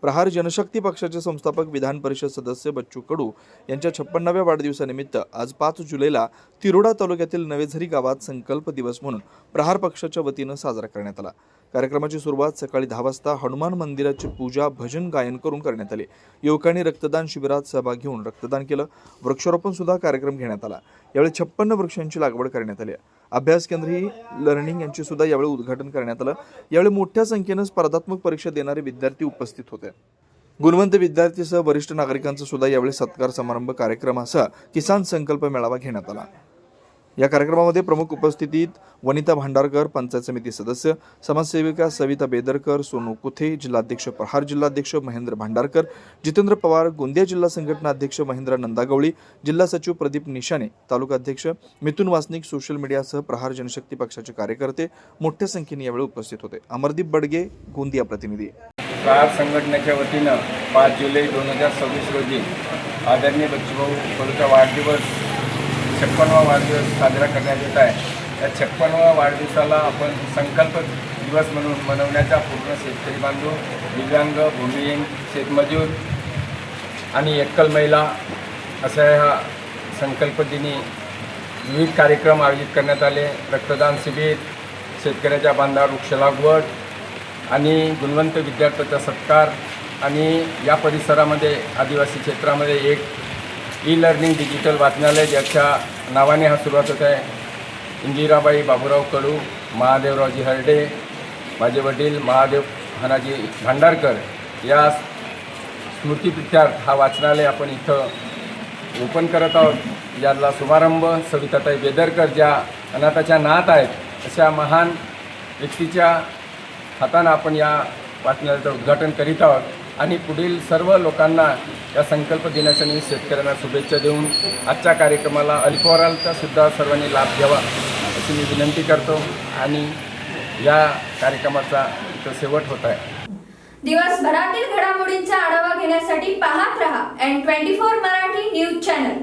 प्रहार जनशक्ती पक्षाचे संस्थापक विधान परिषद सदस्य बच्चू कडू यांच्या 56व्या वाढदिवसानिमित्त आज 5 जुलैला तिरोडा तालुक्यातील नवेझरी गावात संकल्प दिवस म्हणून प्रहार पक्षाच्या वतीनं साजरा करण्यात आला। कार्यक्रमाची सुरुवात सकाळी 10 वाजता हनुमान मंदिराची पूजा भजन गायन करून करण्यात आली। युवकांनी रक्तदान शिबिरात सहभाग घेऊन रक्तदान केलं। वृक्षारोपण सुद्धा कार्यक्रम घेण्यात आला। यावेळी 56 वृक्षांची लागवड करण्यात आली। अभ्यास केंद्र लर्निंग यांचे सुद्धा यावेळी उद्घाटन करण्यात आलं। यावेळी मोठ्या संख्येने स्पर्धात्मक परीक्षा देणारे विद्यार्थी उपस्थित होते। गुणवंत विद्यार्थीसह वरिष्ठ नागरिकांचा सुद्धा यावेळी सत्कार समारंभ कार्यक्रमासह किसान संकल्प मेळावा घेण्यात आला। या कार्यक्रमामध्ये प्रमुख उपस्थितीत वनिता भांडारकर, पंचायत समिती सदस्य, समाजसेविका सविता बेदरकर, सोनू कुथे, जिल्हाध्यक्ष प्रहार जिल्हाध्यक्ष महेंद्र भांडारकर, जितेंद्र पवार, गोंदिया जिल्हा संघटना अध्यक्ष महेंद्र नंदागवळी, जिल्हा सचिव प्रदीप निशाने, तालुका अध्यक्ष मिथुन वासनिक, सोशल मीडियासह प्रहार जनशक्ती पक्षाचे कार्यकर्ते मोठ्या संख्येने यावेळी उपस्थित होते। अमरदीप बडगे, गोंदिया प्रतिनिधी। प्रहार संघटनेच्या वतीनं 5 जुलै 2026 रोजी आदरणीय बच्चूभाऊ कडूचा वाढदिवस 56वा वाढदिवस साजरा करण्यात येत आहे। या 56व्या वाढदिवसाला आपण संकल्प दिवस म्हणून मनवण्याचा पूर्ण शेतकरी बांधव, दिव्यांग, भूमिहीन, शेतमजूर आणि एकल महिला अशा ह्या संकल्पदिनी विविध कार्यक्रम आयोजित करण्यात आले। रक्तदान शिबिर, शेतकऱ्याच्या बांधावर वृक्ष लागवड आणि गुणवंत विद्यार्थ्यांचा सत्कार आणि या परिसरामध्ये आदिवासी क्षेत्रामध्ये एक ई-लर्निंग डिजिटल वाचनालय ज्याच्या नावाने हा सुरुवात होत आहे। इंदिराबाई बाबूराव कडू, महादेवरावजी हरडे, माझे वडील महादेव हनाजी भांडारकर या स्मृतिप्रित्यार्थ हा वाचनालय आपण इथं ओपन करत आहोत। याला शुभारंभ सविताताई बेदरकर ज्या अनाथाच्या नाथ आहेत अशा महान व्यक्तीच्या हातानं आपण या वाचनालयाचं उद्घाटन करीत आहोत आणि पुढील सर्व लोकांना या संकल्प दिनाच्या निमित्त शेतकऱ्यांना शुभेच्छा देऊन आजच्या कार्यक्रमाला अल्पवरालचा सुद्धा सर्वांनी लाभ घ्यावा अशी मी विनंती करतो आणि या कार्यक्रमाचा इथं शेवट होत आहे। दिवसभरातील घडामोडींचा आढावा घेण्यासाठी पाहत रहा N24 मराठी न्यूज चॅनल।